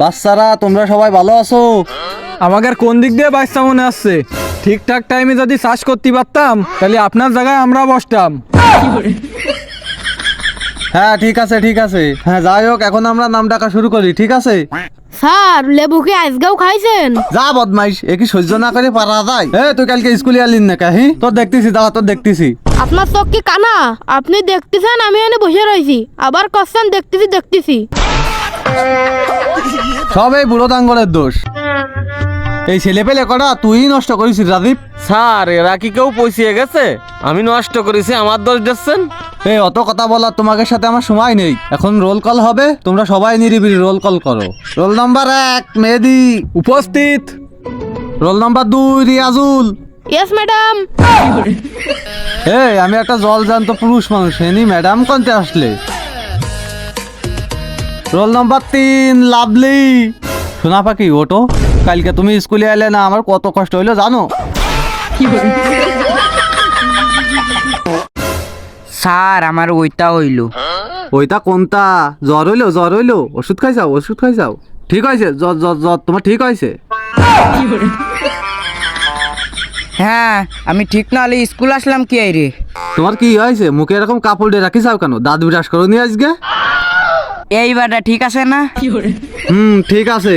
বাচ্চারা তোমরা সবাই ভালো আছো? আমাদের কোন দিক দিয়ে বাচ্চা মনে আসছে? ঠিকঠাক টাইমে যদি চাষ করতে পারতাম তাহলে আপনার জায়গায় আমরা বসতাম। হ্যাঁ ঠিক আছে। হ্যাঁ যাই হোক, এখন আমরা নাম ডাকা শুরু করি, ঠিক আছে? স্যার লেবু কি আজকেও খাইছেন? যা বদমাইশ, এ কি সহ্য না করে পারা যায়? তুই কালকে স্কুলে আলিন না কা? তোর দেখতেছি, দাঁড়া তোর দেখতেছি। আপনার চোখ কি কানা? আপনি দেখতেছেন আমি এনে বসে রয়েছি, আবার কচ্ছেন দেখতেছি। সব এই বুড়ো দাঙ্গরের দোষ। এই ছেলে পেলে কটা তুই নষ্ট করেছিস রাজীব। স্যার এরা কি কেউ পয়সিয়ে গেছে? আমি নষ্ট করেছি, আমার দোষ দিচ্ছেন? অত কথা বলার তোমাদের সাথে আমার সময় নেই। এখন রোল কল হবে, তোমরা সবাই নিরিবিলি রোল কল করো। রোল নাম্বার 1 মেহেদি উপস্থিত। Roll number 2 Riazul. Yes madam. আমি একটা জলজান্ত পুরুষ মানুষ, হেনি ম্যাডাম কোনতে আসলে? Roll number 3 lovely. শোনা পাখি ওটো, কালকে তুমি স্কুলে এলে না, আমার কত কষ্ট হইলো জানো? স্যার আমার ওইটা হইল। ওইটা কোনটা? জ্বর হইলো? ওষুধ খাইছাও? ঠিক হয়েছে? জ্বর তোমার ঠিক হয়েছে? হ্যাঁ আমি ঠিক না হলে স্কুল আসলাম কি রে? তোমার কি হয়েছে? মুখে এরকম কাপড় দিয়ে রাখিসাও কেন? দাঁত বিরাস করো নি আজকে? এইবারটা ঠিক আছে না? ঠিক আছে।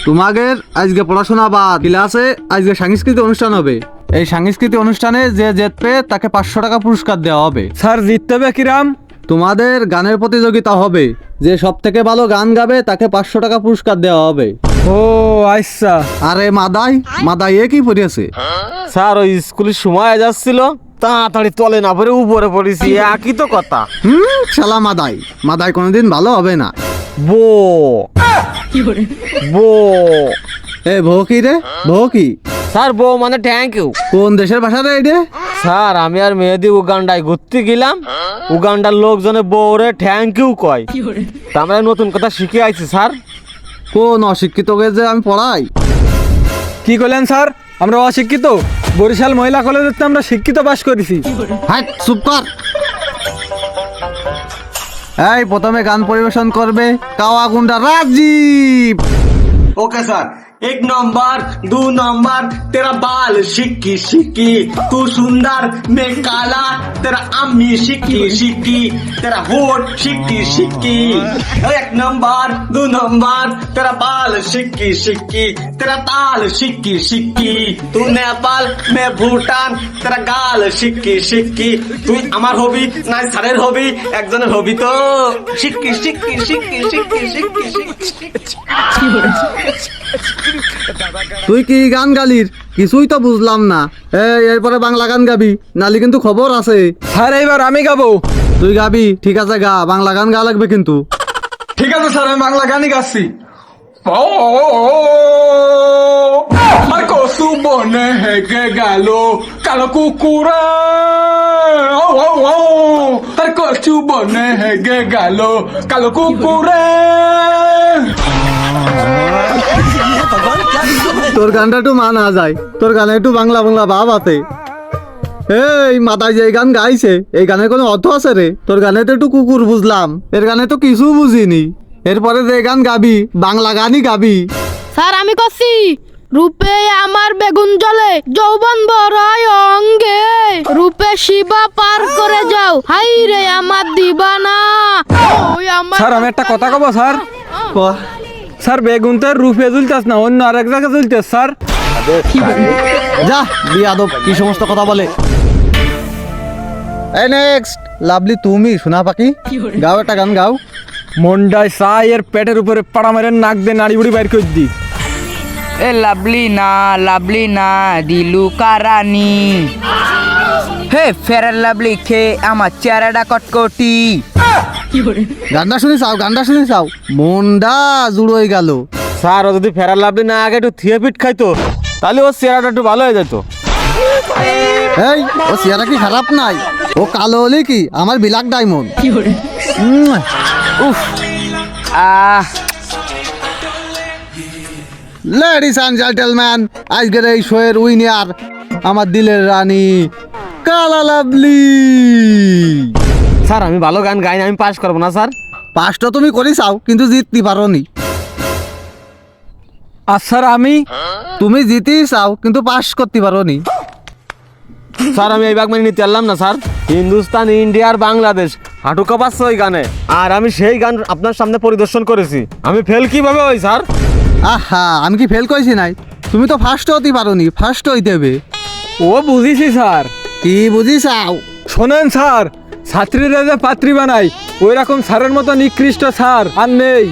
তোমাদের আজকে পড়াশোনা বাদ, ক্লাসে আজকে সাংস্কৃতিক অনুষ্ঠান হবে। এই সাংস্কৃতিক অনুষ্ঠানে যে জিতবে তাকে 500 টাকা পুরস্কার দেওয়া হবে। স্যার জিততে হবে কিরাম? তোমাদের গানের প্রতিযোগিতা হবে, যে সব থেকে ভালো গান গাবে তাকে 500 টাকা পুরস্কার দেওয়া হবে। ও আচ্ছা। আরে মাদাই এ কি পড়িয়েছে? স্যার ওই স্কুলের সময় যাচ্ছিল, তাড়াতাড়ি তলে না পড়ে উপরে পড়েছি, একই তো কথা। শালা মাদাই কোনোদিন ভালো হবে না। বো বো ভো কি রে? ভো কি? স্যার বো মানে থ্যাংক ইউ। কোন দেশের ভাষা রে এটা? স্যার আমি আর মেহেদি উগান্ডায় ঘুরতে গেলাম, উগান্ডার লোকজনে বউরে থ্যাংক ইউ কয়, তা আমরা নতুন কথা শিখে আইছি স্যার। কোন অশিক্ষিতকে যে আমি পড়াই? কি করলেন স্যার? আমরা অশিক্ষিত? বরিশাল মহিলা কলেজে আমরা শিক্ষিত পাশ করেছি। হাট চুপ কর। প্রথমে গান পরিবেশন করবে কাওয়া গুন্ডা Rajeev. Okay sir. 1 number 2 number तेरा बाल शिक्की शिक्की, तू सुंदर मैं काला, तेरा अम्मी शिक्की शिक्की, तेरा होठ शिक्की शिक्की। 1 नंबर 2 नंबर तेरा बाल शिक्की शिक्की, तेरा ताल शिक्की शिक्की, तू नेपाल मैं भूटान, तेरा गाल शिक्की शिक्की। তুই আমার হবি না স্যারের হবি? একজনের হবি তো। শিক্কি শিক্কি শিক্কি শিক্কি শিক্কি শিক্কি। তুই কি গান গালির? কিছুই তো বুঝলাম না। এরপরে বাংলা গান গাবি, নালি কিন্তু খবর আছে। স্যার এইবার আমি গাবো। তুই গাবি? ঠিক আছে গা, বাংলা গান গা লাগবে কিন্তু। ঠিক আছে স্যার, আমি বাংলা গানই গাচ্ছি। আর কসু বনে হেগে গেল কালো কুকুরে, আর কচু বনে হেগে গেল কালো কুকুরে। তোর গানটা একটু মানা যায়, তোর গানে একটু বাংলা ভাব আছে। মাথায় যে গান গাইছে, এই গানের কোনো অর্থ আছে রে? তোর গানে তো একটু কুকুর বুঝলাম, এর গানে তো কিছু বুঝিনি। এরপরে যে গান গাবি বাংলা গানই গাবি। স্যার আমি করছি। রূপে আমার বেগুন জ্বলে, যৌবন বড়াই অঙ্গে, রূপে শিবা পার করে যাও, হাই রে আমার দিবানা। স্যার আমি একটা কথা কব স্যার। স্যার বেগুন তো রূপে জ্বলতেছ না, অন্য আরেক জায়গায় জ্বলতেছ স্যার। যা বিয়াদব, কি সমস্ত কথা বলে। নেক্সট লাভলি, তুমি শোনা পাখি গাও, একটা গান গাও। মন্ডায় সাইয়ের পেটের উপরে পাড়া মেরে নাক দিয়ে নাড়ি বুড়ি বাইর করে দি। এ লাভলি না দিলু কারানি, হে ফেরার লাভলি খে আমার চেহারাটা কটকটি। গানটা শুনে চাও, মনটা জুড়োই গেল। স্যার ও যদি ফেরার লাভলি না আগে একটু থিয়েপিট খাইতো, তাহলে ওর চেহারাটা একটু ভালো হয়ে যেত। ও চেহারা কি খারাপ নাই? ও কালো হলে কি আমার বিলাক ডায়মন্ড। উফ আহ লেডিস অ্যান্ড জেন্টলম্যান, আজকের এই শোয়ের উইনার আমার দিলের রানী কালা লাভলি। স্যার আমি ভালো গান গাই না, আমি পাস করবো না স্যার। পাসটা তুমি করে চাও কিন্তু জিততে পারো নি। আর স্যার আমি তুমি জিতেই চাও কিন্তু পাস করতে পারো নি। স্যার আমি এই ভাগ মানে নিতে পারলাম না স্যার। হিন্দুস্তান, ইন্ডিয়া আর বাংলাদেশ হাঁটু কাঁপাচ্ছে ওই গানে, আর আমি সেই গান আপনার সামনে পরিদর্শন করেছি। আমি ফেল কিভাবে হই স্যার? আহা, আমি কি ফেল করেছি নাই? তুমি তো ফার্স্ট হতে পারো নি, ফার্স্ট হইতে হবে। ও বুঝিছি স্যার। কি বুঝি চাও? শোনেন স্যার, ছাত্রীরা যে পাত্রী বানায় ওই রকম স্যারের মতো নিকৃষ্ট স্যার আর নেই।